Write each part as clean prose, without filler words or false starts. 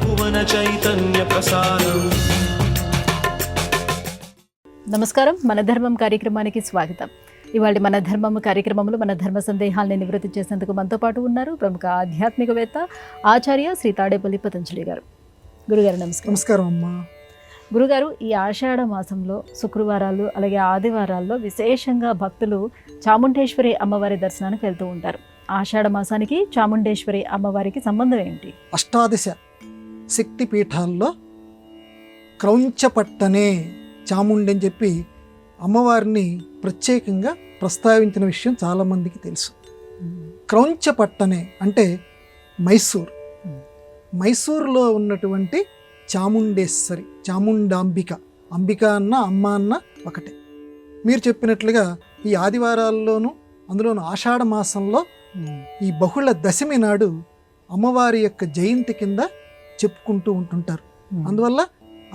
భువన చైతన్య ప్రసారం. నమస్కారం, మన ధర్మం కార్యక్రమానికి స్వాగతం. ఇవాళ మన ధర్మం కార్యక్రమంలో మన ధర్మ సందేహాలను నివృత్తి చేసేందుకు మనతో పాటు ఉన్నారు ప్రముఖ ఆధ్యాత్మికవేత్త ఆచార్య శ్రీ తాడేపల్లి పతంజలి గారు. గురుగారు నమస్కారం. నమస్కారం అమ్మా. గురుగారు, ఈ ఆషాఢ మాసంలో శుక్రవారాలు అలాగే ఆదివారాల్లో విశేషంగా భక్తులు చాముండేశ్వరి అమ్మవారి దర్శనానికి వెళ్తూ ఉంటారు. ఆషాఢ మాసానికి చాముండేశ్వరి అమ్మవారికి సంబంధం ఏంటి? అష్టాదశ శక్తి పీఠాల్లో క్రౌంచపట్టనే చాముండి అని చెప్పి అమ్మవారిని ప్రత్యేకంగా ప్రస్తావించిన విషయం చాలామందికి తెలుసు. క్రౌంచపట్టనే అంటే మైసూర్. మైసూరులో ఉన్నటువంటి చాముండేశ్వరి, చాముండాంబిక, అంబిక అన్న అమ్మ అన్న ఒకటే. మీరు చెప్పినట్లుగా ఈ ఆదివారాల్లోనూ అందులోనూ ఆషాఢ మాసంలో ఈ బహుళ దశమి నాడు అమ్మవారి యొక్క జయంతి కింద చెప్పుకుంటూ ఉంటుంటారు. అందువల్ల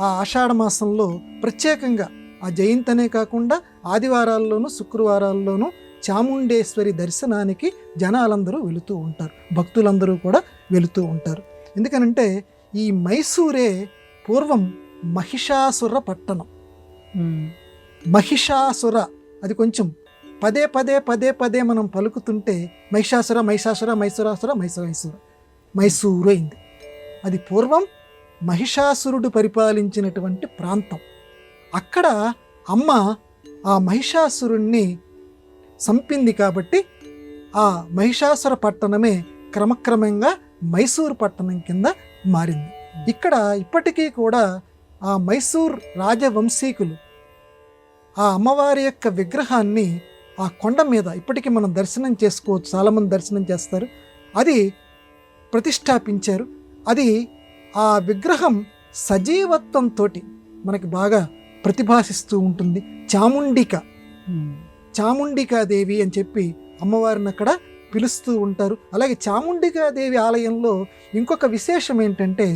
ఆ ఆషాఢ మాసంలో ప్రత్యేకంగా ఆ జయంతి అనే కాకుండా ఆదివారాల్లోనూ శుక్రవారాల్లోనూ చాముండేశ్వరి దర్శనానికి జనాలందరూ వెళుతూ ఉంటారు, భక్తులందరూ కూడా వెళుతూ ఉంటారు. ఎందుకనంటే ఈ మైసూరే పూర్వం మహిషాసుర పట్టణం. మహిషాసుర అది కొంచెం పదే పదే పదే పదే మనం పలుకుతుంటే మహిషాసుర మహిషాసుర మైసూరాసుర మైసూరు అయింది. అది పూర్వం మహిషాసురుడు పరిపాలించినటువంటి ప్రాంతం. అక్కడ అమ్మ ఆ మహిషాసురుణ్ణి సంపింది కాబట్టి ఆ మహిషాసుర పట్టణమే క్రమక్రమంగా మైసూరు పట్టణం కింద మారింది. ఇక్కడ ఇప్పటికీ కూడా ఆ మైసూర్ రాజవంశీకులు ఆ అమ్మవారి యొక్క విగ్రహాన్ని ఆ కొండ మీద ఇప్పటికీ మనం దర్శనం చేసుకోవచ్చు, చాలామంది దర్శనం చేస్తారు. అది ప్రతిష్టాపించారు. అది ఆ విగ్రహం సజీవత్వంతో మనకి బాగా ప్రతిభాసిస్తూ ఉంటుంది. చాముండికాదేవి అని చెప్పి అమ్మవారిని అక్కడ పిలుస్తూ ఉంటారు. అలాగే చాముండికాదేవి ఆలయంలో ఇంకొక విశేషం ఏంటంటే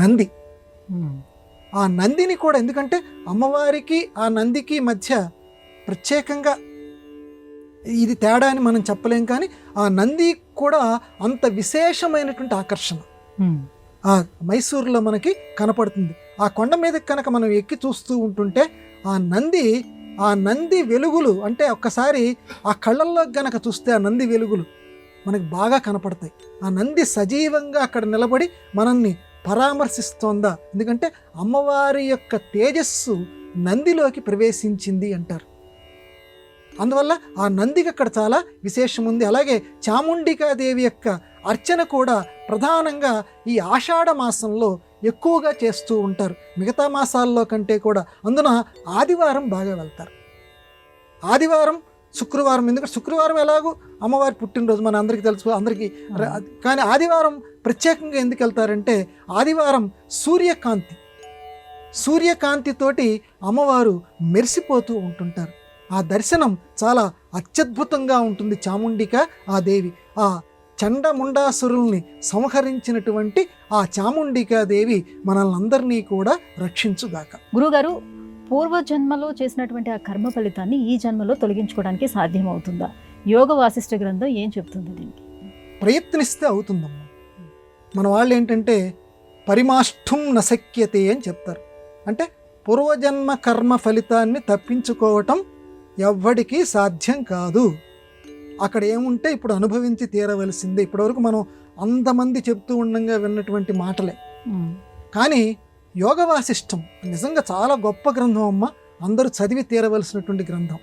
నంది. ఆ నందిని కూడా, ఎందుకంటే అమ్మవారికి ఆ నందికి మధ్య ప్రత్యేకంగా ఇది తేడా అని మనం చెప్పలేం, కానీ ఆ నంది కూడా అంత విశేషమైనటువంటి ఆకర్షణ ఆ మైసూరులో మనకి కనపడుతుంది. ఆ కొండ మీద కనుక మనం ఎక్కి చూస్తూ ఉంటుంటే ఆ నంది వెలుగులు అంటే ఒక్కసారి ఆ కళ్ళల్లో గనక చూస్తే ఆ నంది వెలుగులు మనకి బాగా కనపడతాయి. ఆ నంది సజీవంగా అక్కడ నిలబడి మనల్ని పరామర్శిస్తోందా, ఎందుకంటే అమ్మవారి యొక్క తేజస్సు నందిలోకి ప్రవేశించింది అంటారు. అందువల్ల ఆ నందికి అక్కడ చాలా విశేషం ఉంది. అలాగే చాముండికాదేవి యొక్క అర్చన కూడా ప్రధానంగా ఈ ఆషాఢ మాసంలో ఎక్కువగా చేస్తూ ఉంటారు, మిగతా మాసాల్లో కంటే కూడా. అందున ఆదివారం బాగా వెళ్తారు. ఆదివారం, శుక్రవారం, ఎందుకంటే శుక్రవారం ఎలాగో అమ్మవారి పుట్టినరోజు మన అందరికీ తెలుసు అందరికీ, కానీ ఆదివారం ప్రత్యేకంగా ఎందుకు వెళ్తారంటే ఆదివారం సూర్యకాంతితోటి అమ్మవారు మెరిసిపోతూ ఉంటుంటారు. ఆ దర్శనం చాలా అత్యద్భుతంగా ఉంటుంది. చాముండిక ఆ దేవి, ఆ చండముండాసురుల్ని సంహరించినటువంటి ఆ చాముండికాదేవి మనల్ని అందరినీ కూడా రక్షించుగాక. గురుగారు, పూర్వజన్మలో చేసినటువంటి ఆ కర్మ ఫలితాన్ని ఈ జన్మలో తొలగించుకోవడానికి సాధ్యమవుతుందా? యోగ వాసిష్ఠ గ్రంథం ఏం చెప్తుంది దీనికి? ప్రయత్నిస్తే అవుతుందమ్మా. మన వాళ్ళు ఏంటంటే పరిమాష్ఠుం నశక్యతే అని చెప్తారు. అంటే పూర్వజన్మ కర్మ ఫలితాన్ని తప్పించుకోవటం ఎవ్వడికి సాధ్యం కాదు. అక్కడ ఏముంటే ఇప్పుడు అనుభవించి తీరవలసిందే. ఇప్పటివరకు మనం అంతమంది చెప్తూ ఉండగా విన్నటువంటి మాటలే. కానీ యోగ వాసిష్టం నిజంగా చాలా గొప్ప గ్రంథం అమ్మ, అందరూ చదివి తీరవలసినటువంటి గ్రంథం.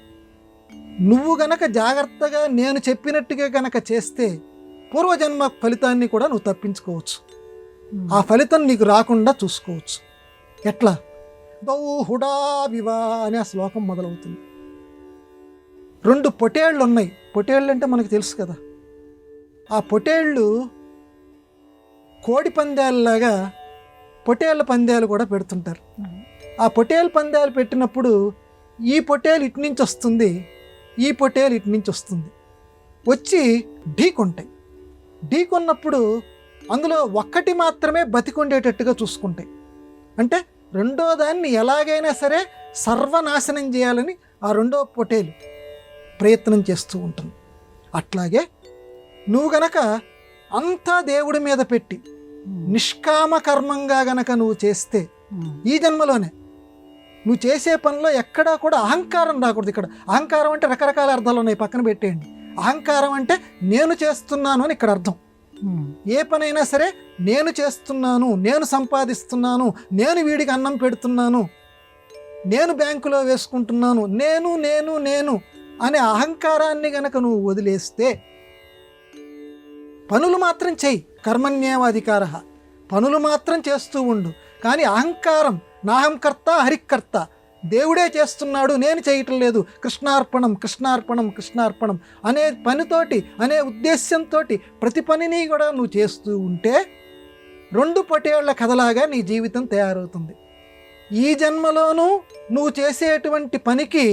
నువ్వు గనక జాగ్రత్తగా నేను చెప్పినట్టుగా గనక చేస్తే పూర్వజన్మ ఫలితాన్ని కూడా నువ్వు తప్పించుకోవచ్చు. ఆ ఫలితం నీకు రాకుండా చూసుకోవచ్చు. ఎట్లా? బౌహుడా వివా అనే ఆ శ్లోకం మొదలవుతుంది. 2 పొటేళ్ళు ఉన్నాయి. పొటేళ్ళు అంటే మనకు తెలుసు కదా. ఆ పొటేళ్ళు కోడి పందాలలాగా పొటేళ్ళ పందాలు కూడా పెడుతుంటారు. ఆ పొటేళ్ళ పందాలు పెట్టినప్పుడు ఈ పొటేలు ఇటు నుంచి వస్తుంది, ఈ పొటేలు ఇటు నుంచి వస్తుంది, వచ్చి ఢీకొంటాయి. ఢీకొన్నప్పుడు అందులో ఒక్కటి మాత్రమే బతికొండేటట్టుగా చూసుకుంటాయి. అంటే రెండో దాన్ని ఎలాగైనా సరే సర్వనాశనం చేయాలని ఆ రెండో పొటేలు ప్రయత్నం చేస్తూ ఉంటుంది. అట్లాగే నువ్వు గనక అంతా దేవుడి మీద పెట్టి నిష్కామ కర్మంగా గనక నువ్వు చేస్తే ఈ జన్మలోనే నువ్వు చేసే పనిలో ఎక్కడా కూడా అహంకారం రాకూడదు. ఇక్కడ అహంకారం అంటే రకరకాల అర్థాలు ఉన్నాయి, పక్కన పెట్టేయండి. అహంకారం అంటే నేను చేస్తున్నాను అని ఇక్కడ అర్థం. ఏ పనైనా సరే నేను చేస్తున్నాను, నేను సంపాదిస్తున్నాను, నేను వీడికి అన్నం పెడుతున్నాను, నేను బ్యాంకులో వేసుకుంటున్నాను, నేను నేను నేను అనే అహంకారాన్ని గనక నువ్వు వదిలేస్తే, పనులు మాత్రం చెయ్యి, కర్మణ్యేవాధికార, పనులు మాత్రం చేస్తూ ఉండు. కానీ అహంకారం, నాహంకర్త హరికర్త, దేవుడే చేస్తున్నాడు నేను చేయటం లేదు, కృష్ణార్పణం కృష్ణార్పణం కృష్ణార్పణం అనే పనితోటి, అనే ఉద్దేశ్యంతో ప్రతి పనిని కూడా నువ్వు చేస్తూ ఉంటే 2 పొటేళ్ల కథలాగా నీ జీవితం తయారవుతుంది. ఈ జన్మలోనూ నువ్వు చేసేటువంటి పనికి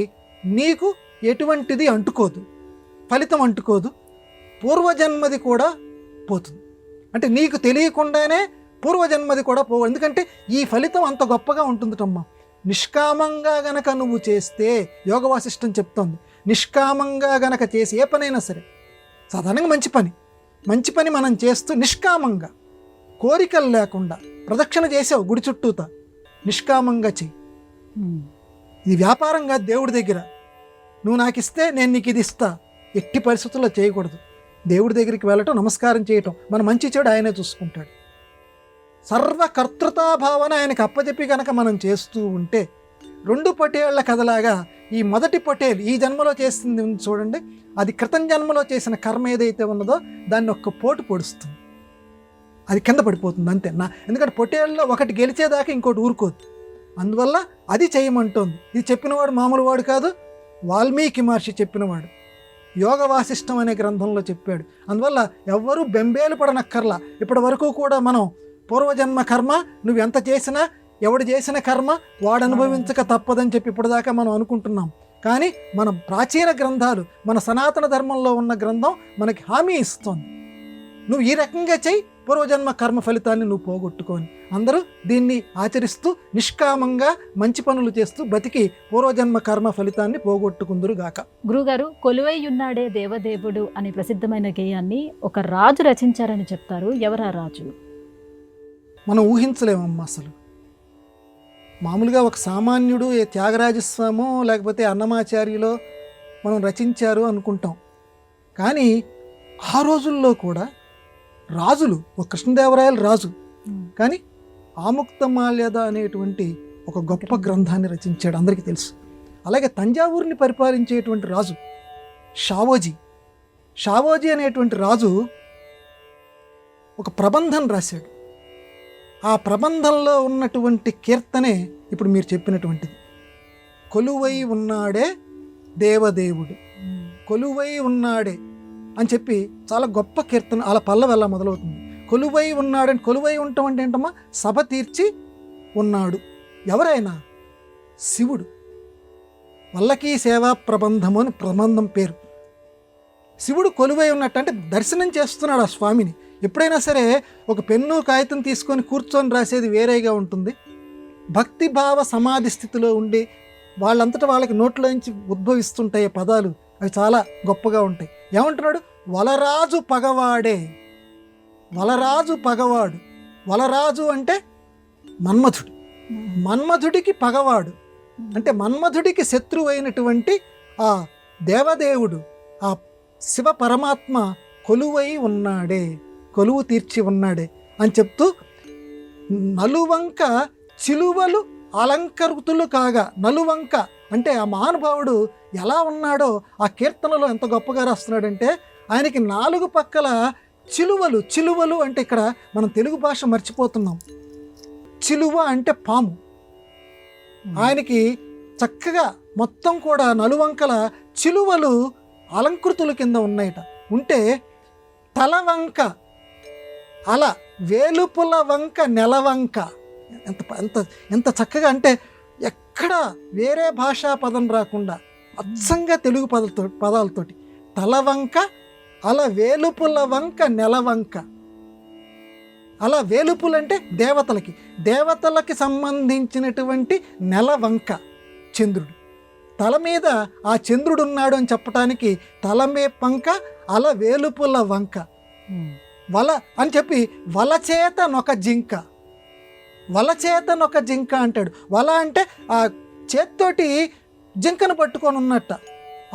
నీకు ఎటువంటిది అంటుకోదు, ఫలితం అంటుకోదు, పూర్వజన్మది కూడా పోతుంది. అంటే నీకు తెలియకుండానే పూర్వజన్మది కూడా పోవు. ఎందుకంటే ఈ ఫలితం అంత గొప్పగా ఉంటుందటమ్మా. నిష్కామంగా గనక నువ్వు చేస్తే, యోగ వాసిష్టం చెప్తోంది, నిష్కామంగా గనక చేసి ఏ పనైనా సరే, సాధారణంగా మంచి పని మనం చేస్తూ నిష్కామంగా, కోరికలు లేకుండా ప్రదక్షిణ చేసావు గుడి చుట్టూతా, నిష్కామంగా చెయ్యి. ఇది వ్యాపారంగా దేవుడి దగ్గర నువ్వు నాకు ఇస్తే నేను నీకు ఇది ఇస్తా, ఎట్టి పరిస్థితుల్లో చేయకూడదు. దేవుడి దగ్గరికి వెళ్ళటం, నమస్కారం చేయటం, మన మంచి చెడు ఆయనే చూసుకుంటాడు. సర్వకర్తృతాభావన ఆయనకు అప్పచెప్పి కనుక మనం చేస్తూ ఉంటే 2 పొటేళ్ల కథలాగా ఈ మొదటి పొటేలు ఈ జన్మలో చేసింది చూడండి, అది క్రితం జన్మలో చేసిన కర్మ ఏదైతే ఉన్నదో దాన్ని ఒక్క పోటు పొడుస్తుంది, అది కింద పడిపోతుంది అంతే. ఎందుకంటే పొటేళ్ళలో ఒకటి గెలిచేదాకా ఇంకోటి ఊరుకోదు. అందువల్ల అది చేయమంటోంది. ఇది చెప్పినవాడు మామూలు వాడు కాదు, వాల్మీకి మహర్షి చెప్పినవాడు, యోగ వాసిష్టం అనే గ్రంథంలో చెప్పాడు. అందువల్ల ఎవ్వరూ బెంబేలు పడనక్కర్లా. ఇప్పటి వరకు కూడా మనం పూర్వజన్మ కర్మ, నువ్వు ఎంత చేసినా, ఎవడు చేసిన కర్మ వాడు అనుభవించక తప్పదని చెప్పి ఇప్పటిదాకా మనం అనుకుంటున్నాం. కానీ మన ప్రాచీన గ్రంథాలు, మన సనాతన ధర్మంలో ఉన్న గ్రంథం మనకి హామీ ఇస్తోంది, నువ్వు ఈ రకంగా చెయ్యి, పూర్వజన్మ కర్మ ఫలితాన్ని నువ్వు పోగొట్టుకొని. అందరూ దీన్ని ఆచరిస్తూ నిష్కామంగా మంచి పనులు చేస్తూ బతికి పూర్వజన్మ కర్మ ఫలితాన్ని పోగొట్టుకుందురుగాక. గురుగారు, కొలువైయున్నాడే దేవదేవుడు అనే ప్రసిద్ధమైన గేయాన్ని ఒక రాజు రచించారని చెప్తారు. ఎవరా రాజు? మనం ఊహించలేమమ్మా. అసలు మామూలుగా ఒక సామాన్యుడు, ఏ త్యాగరాజస్వామో లేకపోతే అన్నమాచార్యులో మనం రచించారు అనుకుంటాం. కానీ ఆ రోజుల్లో కూడా రాజులు, ఒక కృష్ణదేవరాయలు రాజు, కానీ ఆముక్తమాల్యద అనేటువంటి ఒక గొప్ప గ్రంథాన్ని రచించాడు, అందరికీ తెలుసు. అలాగే తంజావూరుని పరిపాలించేటువంటి రాజు షావోజీ అనేటువంటి రాజు ఒక ప్రబంధం రాశాడు. ఆ ప్రబంధంలో ఉన్నటువంటి కీర్తనే ఇప్పుడు మీరు చెప్పినటువంటిది. కొలువై ఉన్నాడే దేవదేవుడు, కొలువై ఉన్నాడే అని చెప్పి చాలా గొప్ప కీర్తన. అలా పల్లవి ఎలా మొదలవుతుంది, కొలువై ఉన్నాడని. కొలువై ఉండటం అంటే ఏంటమ్మా? సభ తీర్చి ఉన్నాడు. ఎవరైనా? శివుడు. వల్లకీ సేవా ప్రబంధము అని ప్రబంధం పేరు. శివుడు కొలువై ఉన్నట్టు అంటే దర్శనం చేస్తున్నాడు ఆ స్వామిని. ఎప్పుడైనా సరే ఒక పెన్ను కాగితం తీసుకొని కూర్చొని రాసేది వేరేగా ఉంటుంది. భక్తిభావ సమాధి స్థితిలో ఉండి వాళ్ళంతటా వాళ్ళకి నోట్లోంచి ఉద్భవిస్తుంటాయి పదాలు, అవి చాలా గొప్పగా ఉంటాయి. ఏమంటున్నాడు? వలరాజు పగవాడే. వలరాజు పగవాడు. వలరాజు అంటే మన్మధుడు. మన్మధుడికి పగవాడు అంటే మన్మధుడికి శత్రువు అయినటువంటి ఆ దేవదేవుడు, ఆ శివ పరమాత్మ కొలువై ఉన్నాడే, కొలువు తీర్చి ఉన్నాడే అని చెప్తూ, నలువంక చిలువలు అలంకృతులు కాగా. నలువంక అంటే ఆ మహానుభావుడు ఎలా ఉన్నాడో ఆ కీర్తనలో ఎంత గొప్పగా రాస్తున్నాడంటే, ఆయనకి 4 పక్కల చిలువలు. చిలువలు అంటే ఇక్కడ మనం తెలుగు భాష మర్చిపోతున్నాం. చిలువ అంటే పాము. ఆయనకి చక్కగా మొత్తం కూడా నలువంకల చిలువలు అలంకృతుల కింద ఉన్నాయట. ఉంటే తలవంక, అలా వేలుపుల వంక, నెలవంక. ఎంత ఎంత ఎంత చక్కగా అంటే ఎక్కడ వేరే భాషా పదం రాకుండా అచ్చంగా తెలుగు పదాలతోటి తలవంక, అలా వేలుపుల వంక, నెలవంక. అలా వేలుపులు అంటే దేవతలకి సంబంధించినటువంటి నెలవంక చంద్రుడు. తల మీద ఆ చంద్రుడు ఉన్నాడు అని చెప్పటానికి తలమే పంక, అలా వేలుపుల వంక. వల అని చెప్పి వలచేత నొక జింక, వలచేత నొక జింక అంటాడు. వల అంటే ఆ చేత్తోటి జింకను పట్టుకొని ఉన్నట్ట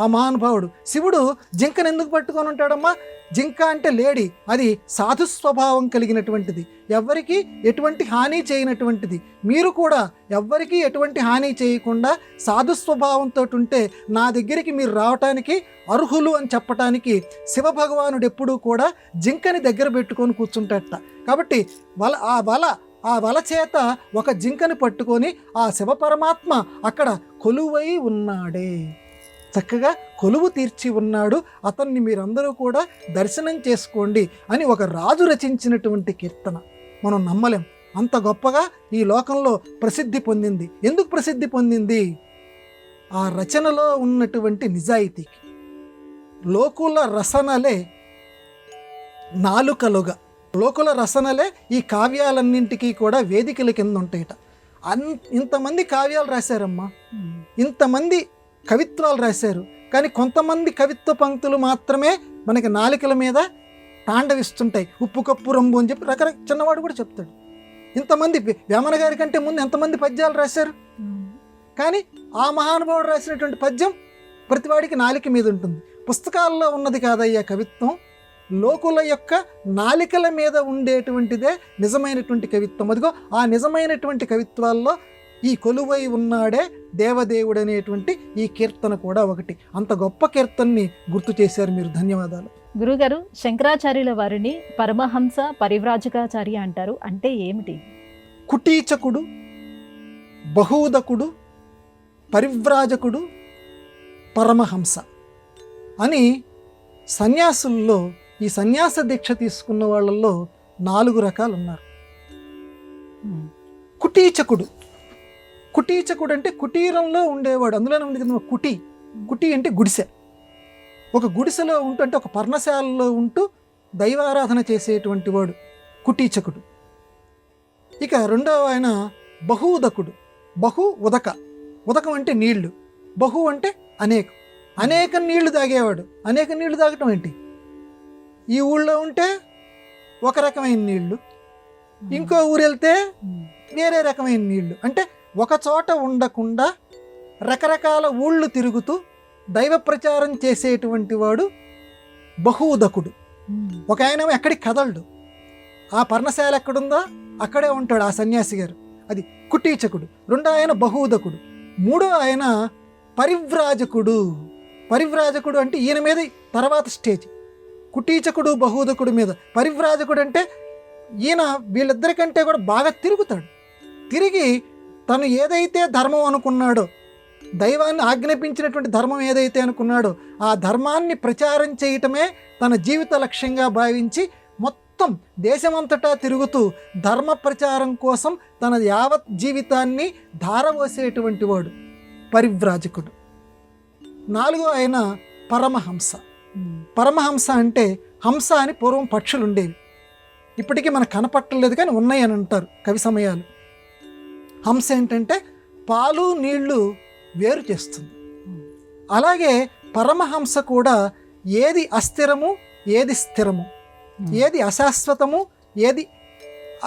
ఆ మహానుభావుడు. శివుడు జింకను ఎందుకు పట్టుకొని ఉంటాడమ్మా? జింక అంటే లేడీ, అది సాధు స్వభావం కలిగినటువంటిది, ఎవ్వరికీ ఎటువంటి హాని చేయనటువంటిది. మీరు కూడా ఎవ్వరికీ ఎటువంటి హాని చేయకుండా సాధు స్వభావంతో ఉంటే నా దగ్గరికి మీరు రావటానికి అర్హులు అని చెప్పటానికి శివభగవానుడు ఎప్పుడూ కూడా జింకని దగ్గర పెట్టుకొని కూర్చుంటాడట. కాబట్టి ఆ వల చేత ఒక జింకని పట్టుకొని ఆ శివపరమాత్మ అక్కడ కొలువై ఉన్నాడే, చక్కగా కొలువు తీర్చి ఉన్నాడు, అతన్ని మీరందరూ కూడా దర్శనం చేసుకోండి అని ఒక రాజు రచించినటువంటి కీర్తన. మనం నమ్మలేం, అంత గొప్పగా ఈ లోకంలో ప్రసిద్ధి పొందింది. ఎందుకు ప్రసిద్ధి పొందింది? ఆ రచనలో ఉన్నటువంటి నిజాయితీకి. లోకుల రసనలే నాలుకలుగా, లోకుల రసనలే ఈ కావ్యాలన్నింటికీ కూడా వేదికల కింద ఉంటాయట. ఇంతమంది కావ్యాలు రాశారమ్మా, ఇంతమంది కవిత్వాలు రాశారు, కానీ కొంతమంది కవిత్వ పంక్తులు మాత్రమే మనకి నాలికల మీద తాండవిస్తుంటాయి. ఉప్పు కప్పు రంబు అని చెప్పి రకరకాల చిన్నవాడు కూడా చెప్తాడు. ఇంతమంది వేమన గారి కంటే ముందు ఎంతమంది పద్యాలు రాశారు, కానీ ఆ మహానుభావుడు రాసినటువంటి పద్యం ప్రతివాడికి నాలిక మీద ఉంటుంది. పుస్తకాల్లో ఉన్నది కాదయ్యా కవిత్వం, లోకుల యొక్క నాలికల మీద ఉండేటువంటిదే నిజమైనటువంటి కవిత్వం. అదిగో ఆ నిజమైనటువంటి కవిత్వాల్లో ఈ కొలువై ఉన్నాడే దేవదేవుడు అనేటువంటి ఈ కీర్తన కూడా ఒకటి. అంత గొప్ప కీర్తనని గుర్తు చేశారు మీరు, ధన్యవాదాలు. గురుగారు, శంకరాచార్యుల వారిని పరమహంస పరివ్రాజకాచార్య అంటారు, అంటే ఏమిటి? కుటీచకుడు, బహూదకుడు, పరివ్రాజకుడు, పరమహంస అని సన్యాసుల్లో, ఈ సన్యాస దీక్ష తీసుకున్న వాళ్ళల్లో 4 రకాలు ఉన్నారు. కుటీచకుడు, కుటీచకుడు అంటే కుటీరంలో ఉండేవాడు, అందులోనే ఉంది కదా కుటి. కుటి అంటే గుడిసె. ఒక గుడిసెలో ఉంటూ, అంటే ఒక పర్ణశాలలో ఉంటూ దైవారాధన చేసేటువంటి వాడు కుటీచకుడు. ఇక రెండవ ఆయన బహూదకుడు. బహు ఉదక, ఉదకం అంటే నీళ్లు, బహు అంటే అనేకం, అనేక నీళ్లు తాగేవాడు. అనేక నీళ్లు తాగటం ఏంటి? ఈ ఊళ్ళో ఉంటే ఒక రకమైన నీళ్లు, ఇంకో ఊరు వెళ్తే వేరే రకమైన నీళ్లు. అంటే ఒక చోట ఉండకుండా రకరకాల ఊళ్ళు తిరుగుతూ దైవ ప్రచారం చేసేటువంటి వాడు బహూదకుడు. ఒక ఆయన ఎక్కడికి కదలడు, ఆ పర్ణశాల ఎక్కడుందో అక్కడే ఉంటాడు ఆ సన్యాసి గారు, అది కుటీచకుడు. రెండో ఆయన బహూదకుడు. మూడో ఆయన పరివ్రాజకుడు. పరివ్రాజకుడు అంటే ఈయన మీద తర్వాత స్టేజ్, కుటీచకుడు బహూదకుడు మీద. పరివ్రాజకుడు అంటే ఈయన వీళ్ళిద్దరికంటే కూడా బాగా తిరుగుతాడు. తిరిగి తను ఏదైతే ధర్మం అనుకున్నాడో, దైవాన్ని ఆజ్ఞాపించినటువంటి ధర్మం ఏదైతే అనుకున్నాడో ఆ ధర్మాన్ని ప్రచారం చేయటమే తన జీవిత లక్ష్యంగా భావించి మొత్తం దేశమంతటా తిరుగుతూ ధర్మ ప్రచారం కోసం తన యావత్ జీవితాన్ని ధారపోసేటువంటి వాడు పరివ్రాజకుడు. 4వ ఆయన పరమహంస. పరమహంస అంటే హంస అని పూర్వం పక్షులు ఉండేవి, ఇప్పటికీ మనకు కనపట్టలేదు కానీ ఉన్నాయి అని అంటారు కవి సమయాలు. హంస ఏంటంటే పాలు నీళ్లు వేరు చేస్తుంది. అలాగే పరమహంస కూడా ఏది అస్థిరము, ఏది స్థిరము, ఏది అశాశ్వతము, ఏది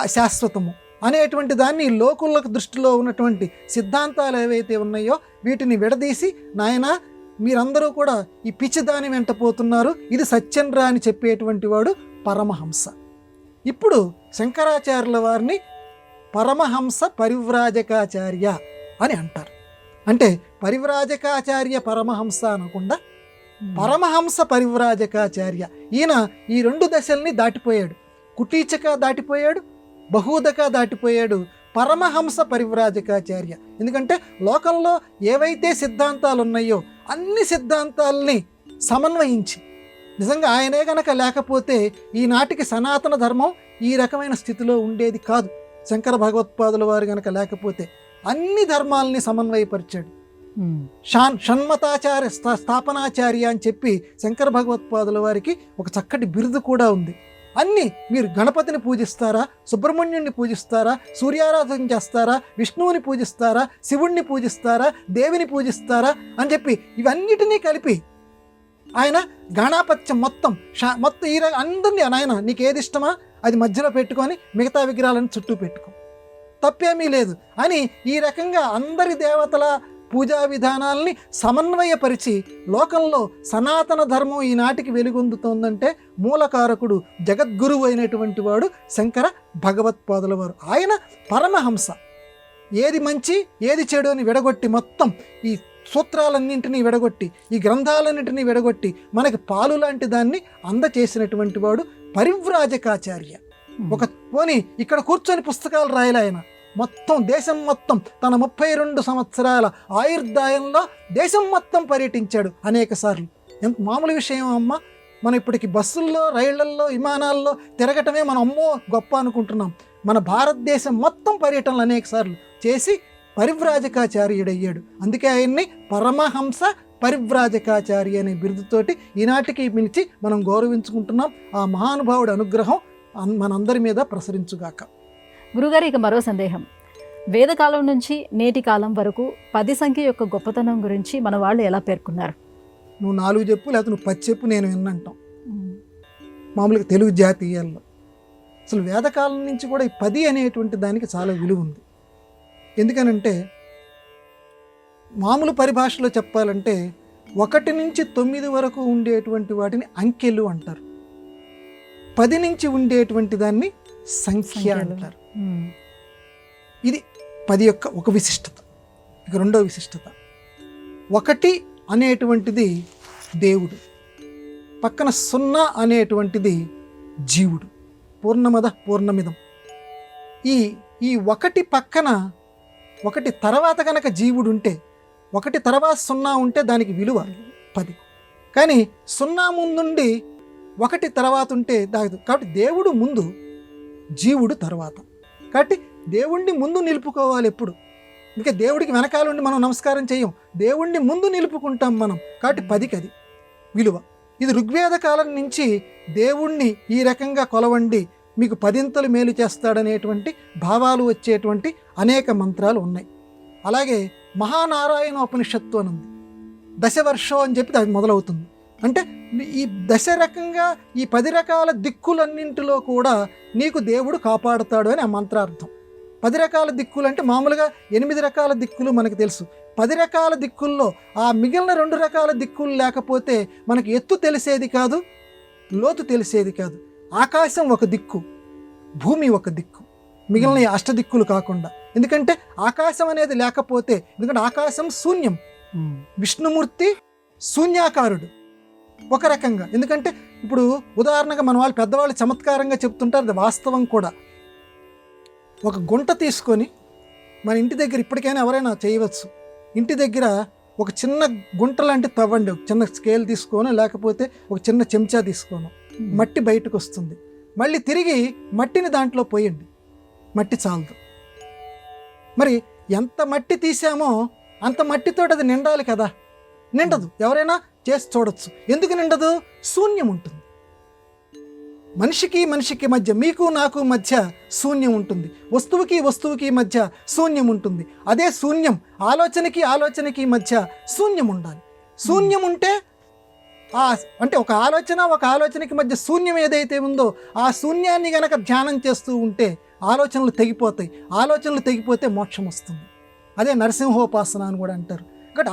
అశాశ్వతము అనేటువంటి దాన్ని లోకులకు దృష్టిలో ఉన్నటువంటి సిద్ధాంతాలు ఏవైతే ఉన్నాయో వీటిని విడదీసి, నాయనా మీరందరూ కూడా ఈ పిచ్చిదాని వెంట పోతున్నారు, ఇది సత్యం రా అని చెప్పేటువంటి వాడు పరమహంస. ఇప్పుడు శంకరాచార్యుల వారిని పరమహంస పరివ్రాజకాచార్య అని అంటారు. అంటే పరివ్రాజకాచార్య పరమహంస అనకుండా పరమహంస పరివ్రాజకాచార్య. ఈయన ఈ 2 దశల్ని దాటిపోయాడు. కుటీచక దాటిపోయాడు, బహూదక దాటిపోయాడు, పరమహంస పరివ్రాజకాచార్య. ఎందుకంటే లోకంలో ఏవైతే సిద్ధాంతాలు ఉన్నాయో అన్ని సిద్ధాంతాలని సమన్వయించి, నిజంగా ఆయనే గనక లేకపోతే ఈనాటికి సనాతన ధర్మం ఈ రకమైన స్థితిలో ఉండేది కాదు. శంకర భగవత్పాదుల వారు గనక లేకపోతే అన్ని ధర్మాలని సమన్వయపరిచాడు. షణ్మతాచార్య స్థాపనాచార్య అని చెప్పి శంకర భగవత్పాదుల వారికి ఒక చక్కటి బిరుదు కూడా ఉంది. అన్నీ మీరు గణపతిని పూజిస్తారా, సుబ్రహ్మణ్యుడిని పూజిస్తారా, సూర్యారాధన చేస్తారా, విష్ణువుని పూజిస్తారా, శివుణ్ణి పూజిస్తారా, దేవిని పూజిస్తారా అని చెప్పి ఇవన్నిటినీ కలిపి ఆయన గణాపత్యం మొత్తం మొత్తం అందరినీ నాయన నీకు ఏది ఇష్టమా అది మధ్యలో పెట్టుకొని మిగతా విగ్రహాలను చుట్టూ పెట్టుకో, తప్పేమీ లేదు అని ఈ రకంగా అందరి దేవతల పూజా విధానాల్ని సమన్వయపరిచి లోకంలో సనాతన ధర్మం ఈనాటికి వెలుగొందుతోందంటే మూలకారకుడు జగద్గురువు అయినటువంటి వాడు శంకర భగవత్పాదుల వారు. ఆయన పరమహంస. ఏది మంచి ఏది చెడు అని విడగొట్టి మొత్తం ఈ సూత్రాలన్నింటినీ విడగొట్టి ఈ గ్రంథాలన్నింటినీ విడగొట్టి మనకి పాలు లాంటి దాన్ని అందచేసినటువంటి వాడు పరివ్రాజకాచార్య. ఒక పోని ఇక్కడ కూర్చొని పుస్తకాలు రాయలే ఆయన, మొత్తం దేశం మొత్తం తన 32 సంవత్సరాల ఆయుర్దాయంలో దేశం మొత్తం పర్యటించాడు అనేక సార్లు. ఎంత మామూలు విషయం అమ్మ, మనం ఇప్పటికి బస్సుల్లో రైళ్లల్లో విమానాల్లో తిరగటమే మనం అమ్మో గొప్ప అనుకుంటున్నాం. మన భారతదేశం మొత్తం పర్యటనలు అనేక సార్లు చేసి పరివ్రాజకాచార్యుడయ్యాడు. అందుకే ఆయన్ని పరమహంస పరివ్రాజకాచార్య అనే బిరుదుతోటి ఈనాటికి పిలిచి మనం గౌరవించుకుంటున్నాం. ఆ మహానుభావుడి అనుగ్రహం మనందరి మీద ప్రసరించుగాక. గురుగారు, ఇక మరో సందేహం. వేదకాలం నుంచి నేటి కాలం వరకు 10 సంఖ్య యొక్క గొప్పతనం గురించి మన వాళ్ళు ఎలా పేర్కొన్నారు? నువ్వు 4 చెప్పు, లేకపోతే నువ్వు 10 చెప్పు, నేను విన్నంటాం. మామూలుగా తెలుగు జాతీయాల్లో అసలు వేదకాలం నుంచి కూడా ఈ 10 అనేటువంటి దానికి చాలా విలువ ఉంది. ఎందుకనంటే మామూలు పరిభాషలో చెప్పాలంటే 1 నుంచి 9 వరకు ఉండేటువంటి వాటిని అంకెలు అంటారు. 10 నుంచి ఉండేటువంటి దాన్ని సంఖ్య అంటారు. ఇది 10 యొక్క ఒక విశిష్టత. ఇక రెండో విశిష్టత, 1 అనేటువంటిది దేవుడు, పక్కన 0 అనేటువంటిది జీవుడు. పూర్ణమద పూర్ణమిదం. ఈ 1 పక్కన 1 తర్వాత కనుక జీవుడు ఉంటే, 1 తర్వాత 0 ఉంటే దానికి విలువ 10. కానీ 0 ముందుండి 1 తర్వాత ఉంటే దాగదు. కాబట్టి దేవుడు ముందు, జీవుడు తర్వాత. కాబట్టి దేవుణ్ణి ముందు నిలుపుకోవాలి ఎప్పుడు. ఇంకా దేవుడికి వెనకాలండి మనం నమస్కారం చేయం, దేవుణ్ణి ముందు నిలుపుకుంటాం మనం. కాబట్టి 10కి అది విలువ. ఇది ఋగ్వేద కాలం నుంచి దేవుణ్ణి ఈ రకంగా కొలవండి, మీకు 10 మేలు చేస్తాడనేటువంటి భావాలు వచ్చేటువంటి అనేక మంత్రాలు ఉన్నాయి. అలాగే మహానారాయణ ఉపనిషత్తు అని ఉంది. దశవర్షం అని చెప్పి అది మొదలవుతుంది. అంటే ఈ దశ రకంగా ఈ 10 రకాల దిక్కులన్నింటిలో కూడా నీకు దేవుడు కాపాడుతాడు అని ఆ మంత్రార్థం. 10 రకాల దిక్కులు అంటే మామూలుగా 8 రకాల దిక్కులు మనకు తెలుసు. 10 రకాల దిక్కుల్లో ఆ మిగిలిన 2 రకాల దిక్కులు లేకపోతే మనకి ఎత్తు తెలిసేది కాదు, లోతు తెలిసేది కాదు. ఆకాశం ఒక దిక్కు, భూమి ఒక దిక్కు, మిగిలిన 8 దిక్కులు కాకుండా. ఎందుకంటే ఆకాశం అనేది లేకపోతే, ఎందుకంటే ఆకాశం శూన్యం, విష్ణుమూర్తి శూన్యాకారుడు ఒక రకంగా. ఎందుకంటే ఇప్పుడు ఉదాహరణగా మన వాళ్ళు పెద్దవాళ్ళు చమత్కారంగా చెప్తుంటారు, అది వాస్తవం కూడా. ఒక గుంట తీసుకొని మన ఇంటి దగ్గర ఇప్పటికైనా ఎవరైనా చేయవచ్చు. ఇంటి దగ్గర ఒక చిన్న గుంట లాంటి తవ్వండి, ఒక చిన్న స్కేల్ తీసుకోను, లేకపోతే ఒక చిన్న చెంచా తీసుకోను, మట్టి బయటకు వస్తుంది. మళ్ళీ తిరిగి మట్టిని దాంట్లో పోయండి, మట్టి చాలదు. మరి ఎంత మట్టి తీసామో అంత మట్టితో అది నిండాలి కదా, నిండదు. ఎవరైనా చేసి చూడొచ్చు. ఎందుకు నిండదు? శూన్యం ఉంటుంది. మనిషికి మధ్య, మీకు నాకు మధ్య శూన్యం ఉంటుంది. వస్తువుకి మధ్య శూన్యం ఉంటుంది. అదే శూన్యం ఆలోచనకి మధ్య శూన్యం ఉండాలి. శూన్యం ఉంటే అంటే ఒక ఆలోచనకి మధ్య శూన్యం ఏదైతే ఉందో ఆ శూన్యాన్ని గనక ధ్యానం చేస్తూ ఉంటే ఆలోచనలు తెగిపోతాయి. ఆలోచనలు తెగిపోతే మోక్షం వస్తుంది. అదే నరసింహోపాసన అని కూడా అంటారు. కాబట్టి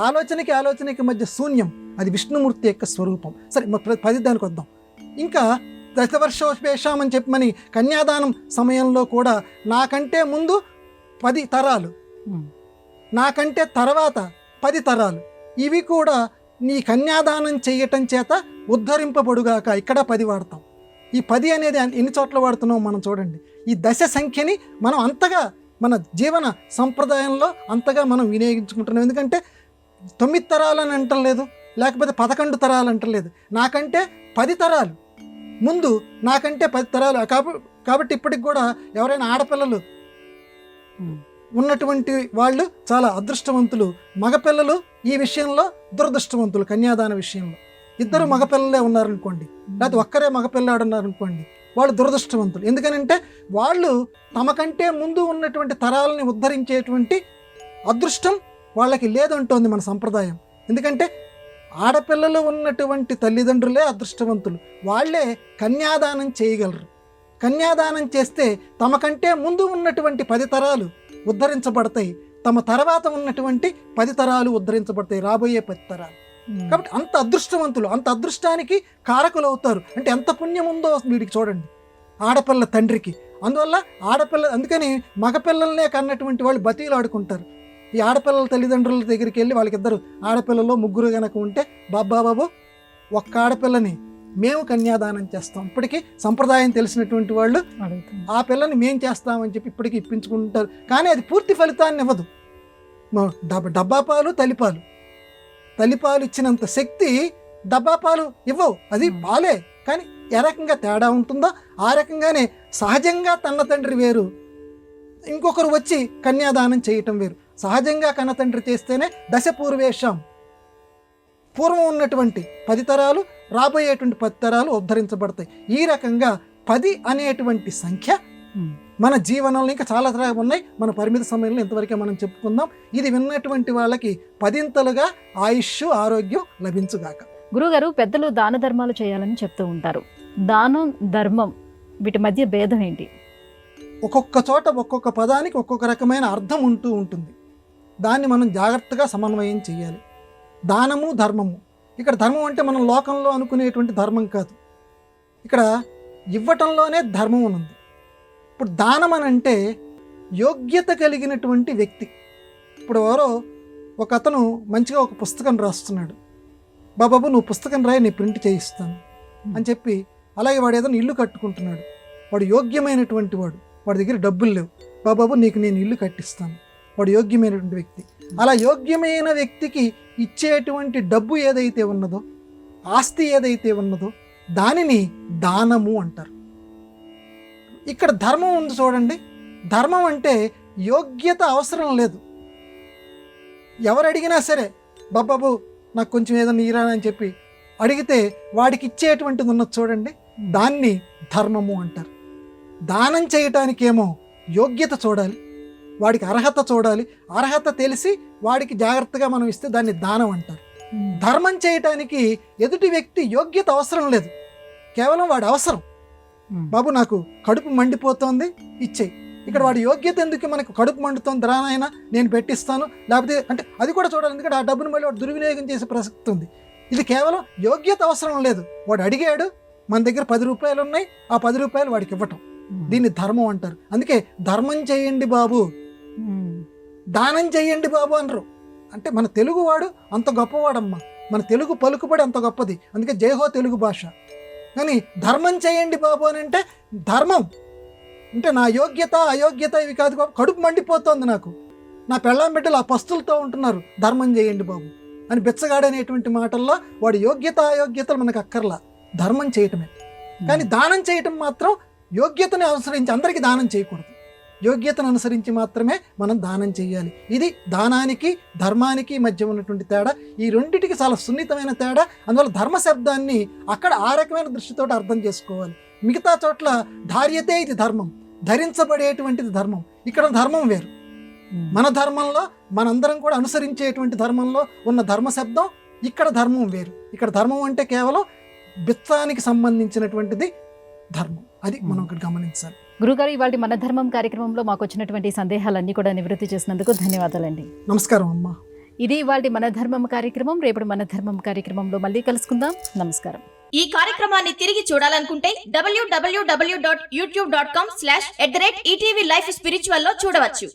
ఆలోచనకి మధ్య శూన్యం, అది విష్ణుమూర్తి యొక్క స్వరూపం. సరే, 10 దానికి వద్దాం. ఇంకా దశవర్షోపేషం అని చెప్పమని కన్యాదానం సమయంలో కూడా నాకంటే ముందు 10 తరాలు, నాకంటే తర్వాత 10 తరాలు, ఇవి కూడా నీ కన్యాదానం చేయటం చేత ఉద్ధరింపబడుగాక. ఇక్కడ 10 వాడతాం. ఈ 10 అనేది ఎన్ని చోట్ల వాడుతున్నాం మనం చూడండి. ఈ దశ సంఖ్యని మనం అంతగా మన జీవన సంప్రదాయంలో అంతగా మనం వినియోగించుకుంటున్నాం. ఎందుకంటే 9 తరాలని అంటలేదు, లేకపోతే 11 తరాలు అంటలేదు. నాకంటే 10 తరాలు ముందు, నాకంటే 10 తరాలు. కాబట్టి ఇప్పటికి కూడా ఎవరైనా ఆడపిల్లలు ఉన్నటువంటి వాళ్ళు చాలా అదృష్టవంతులు. మగపిల్లలు ఈ విషయంలో దురదృష్టవంతులు. కన్యాదాన విషయంలో 2 మగపిల్లలే ఉన్నారనుకోండి, లేకపోతే ఒక్కరే మగపిల్లాడు ఉన్నారనుకోండి, వాళ్ళు దురదృష్టవంతులు. ఎందుకనంటే వాళ్ళు తమకంటే ముందు ఉన్నటువంటి తరాలని ఉద్ధరించేటువంటి అదృష్టం వాళ్ళకి లేదంటోంది మన సంప్రదాయం. ఎందుకంటే ఆడపిల్లలు ఉన్నటువంటి తల్లిదండ్రులే అదృష్టవంతులు. వాళ్ళే కన్యాదానం చేయగలరు. కన్యాదానం చేస్తే తమకంటే ముందు ఉన్నటువంటి 10 తరాలు ఉద్ధరించబడతాయి, తమ తర్వాత ఉన్నటువంటి 10 తరాలు ఉద్ధరించబడతాయి, రాబోయే 10 తరాలు. కాబట్టి అంత అదృష్టవంతులు, అంత అదృష్టానికి కారకులు అవుతారు. అంటే ఎంత పుణ్యం ఉందో వీడికి చూడండి, ఆడపిల్ల తండ్రికి. అందువల్ల ఆడపిల్ల, అందుకని మగపిల్లలనే కన్నటువంటి వాళ్ళు బతీలు ఆడుకుంటారు. ఈ ఆడపిల్లల తల్లిదండ్రుల దగ్గరికి వెళ్ళి వాళ్ళకిద్దరు ఆడపిల్లలు 3 కనుక ఉంటే, బాబు ఒక్క ఆడపిల్లని మేము కన్యాదానం చేస్తాం. ఇప్పటికీ సంప్రదాయం తెలిసినటువంటి వాళ్ళు ఆ పిల్లని మేము చేస్తామని చెప్పి ఇప్పటికీ ఇప్పించుకుంటారు. కానీ అది పూర్తి ఫలితాన్ని ఇవ్వదు. డబ్బా పాలు తల్లిపాలు, తల్లిపాలు ఇచ్చినంత శక్తి డబ్బా పాలు ఇవ్వవు. అది పాలే, కానీ ఏ రకంగా తేడా ఉంటుందో ఆ రకంగానే సహజంగా తన్న తండ్రి వేరు, ఇంకొకరు వచ్చి కన్యాదానం చేయటం వేరు. సహజంగా కన్న తండ్రి చేస్తేనే దశ పూర్వేషం, పూర్వం ఉన్నటువంటి 10 తరాలు రాబోయేటువంటి 10 తరాలు ఉద్ధరించబడతాయి. ఈ రకంగా 10 అనేటువంటి సంఖ్య మన జీవనంలో ఇంకా చాలా ఉన్నాయి. మన పరిమిత సమయంలో ఇంతవరకే మనం చెప్పుకుందాం. ఇది విన్నటువంటి వాళ్ళకి 10ంతలుగా ఆయుష్ ఆరోగ్యం లభించుగాక. గురుగారు, పెద్దలు దాన ధర్మాలు చేయాలని చెప్తూ ఉంటారు. దానం ధర్మం వీటి మధ్య భేదం ఏంటి? ఒక్కొక్క చోట ఒక్కొక్క పదానికి ఒక్కొక్క రకమైన అర్థం ఉంటూ ఉంటుంది. దాన్ని మనం జాగ్రత్తగా సమన్వయం చేయాలి. దానము ధర్మము, ఇక్కడ ధర్మం అంటే మనం లోకంలో అనుకునేటువంటి ధర్మం కాదు, ఇక్కడ ఇవ్వటంలోనే ధర్మం ఉంది. ఇప్పుడు దానం అని అంటే యోగ్యత కలిగినటువంటి వ్యక్తి. ఇప్పుడు ఎవరో ఒక అతను మంచిగా ఒక పుస్తకం రాస్తున్నాడు, బాబాబు నువ్వు పుస్తకం రాయి, నీ ప్రింట్ చేయిస్తాను అని చెప్పి, అలాగే వాడు ఏదైనా ఇల్లు కట్టుకుంటున్నాడు, వాడు యోగ్యమైనటువంటి వాడు, వాడి దగ్గర డబ్బులు లేవు, బాబాబు నీకు నేను ఇల్లు కట్టిస్తాను, వాడు యోగ్యమైనటువంటి వ్యక్తి. అలా యోగ్యమైన వ్యక్తికి ఇచ్చేటువంటి డబ్బు ఏదైతే ఉన్నదో, ఆస్తి ఏదైతే ఉన్నదో దానిని దానము అంటారు. ఇక్కడ ధర్మం ఉంది చూడండి. ధర్మం అంటే యోగ్యత అవసరం లేదు. ఎవరు అడిగినా సరే బాబాబు నాకు కొంచెం ఏదైనా ఇరా అని చెప్పి అడిగితే వాడికి ఇచ్చేటువంటిది ఉన్నది చూడండి, దాన్ని ధర్మము అంటారు. దానం చేయటానికేమో యోగ్యత చూడాలి, వాడికి అర్హత చూడాలి. అర్హత తెలిసి వాడికి జాగ్రత్తగా మనం ఇస్తే దాన్ని దానం అంటారు. ధర్మం చేయటానికి ఎదుటి వ్యక్తి యోగ్యత అవసరం లేదు, కేవలం వాడి అవసరం. బాబు నాకు కడుపు మండిపోతోంది ఇచ్చేయి. ఇక్కడ వాడి యోగ్యత ఎందుకు? మనకు కడుపు మండుతోంది రానైనా నేను పెట్టిస్తాను, లేకపోతే అంటే అది కూడా చూడాలి. ఎందుకంటే ఆ డబ్బును మళ్ళీ వాడు దుర్వినియోగం చేసే ప్రసక్తి ఉంది. ఇది కేవలం యోగ్యత అవసరం లేదు, వాడు అడిగాడు, మన దగ్గర 10 రూపాయలు ఉన్నాయి, ఆ 10 రూపాయలు వాడికి ఇవ్వటం, దీన్ని ధర్మం అంటారు. అందుకే ధర్మం చేయండి బాబు, దానం చేయండి బాబు అనరు. అంటే మన తెలుగువాడు అంత గొప్పవాడమ్మా, మన తెలుగు పలుకుబడి అంత గొప్పది, అందుకే జయహో తెలుగు భాష. కానీ ధర్మం చేయండి బాబు అని అంటే ధర్మం అంటే నా యోగ్యత అయోగ్యత ఇవి కాదు, కడుపు మండిపోతోంది నాకు, నా పెళ్ళాం బిడ్డలు ఆ పస్తులతో ఉంటున్నారు, ధర్మం చేయండి బాబు అని బెచ్చగాడనేటువంటి మాటల్లో వాడి యోగ్యత అయోగ్యతలు మనకు అక్కర్లా, ధర్మం చేయటమే. కానీ దానం చేయటం మాత్రం యోగ్యతని అనుసరించి అందరికీ దానం చేయకూడదు, యోగ్యతను అనుసరించి మాత్రమే మనం దానం చేయాలి. ఇది దానానికి ధర్మానికి మధ్య ఉన్నటువంటి తేడా. ఈ రెండిటికి చాలా సున్నితమైన తేడా. అందువల్ల ధర్మ శబ్దాన్ని అక్కడ ఆ రకమైన దృష్టితో అర్థం చేసుకోవాలి. మిగతా చోట్ల ధార్యతే ఇది ధర్మం, ధరించబడేటువంటిది ధర్మం. ఇక్కడ ధర్మం వేరు. మన ధర్మంలో మనందరం కూడా అనుసరించేటువంటి ధర్మంలో ఉన్న ధర్మ శబ్దం, ఇక్కడ ధర్మం వేరు. ఇక్కడ ధర్మం అంటే కేవలం బిత్తానికి సంబంధించినటువంటిది ధర్మం. అది మనం ఇక్కడ గమనించాలి. గురుగారు, ఇవాళ మన ధర్మం కార్యక్రమంలో మాకు వచ్చినటువంటి సందేహాలన్నీ కూడా నివృత్తి చేసినందుకు ధన్యవాదాలండి. నమస్కారం అమ్మా. ఇది ఇవాళ మన ధర్మం కార్యక్రమం. రేపటి మన ధర్మం కార్యక్రమంలో మళ్ళీ కలుసుకుందాం. నమస్కారం. ఈ కార్యక్రమాన్ని తిరిగి చూడాలనుకుంటే www.youtube.com/@ETV Life Spiritual లో చూడవచ్చు.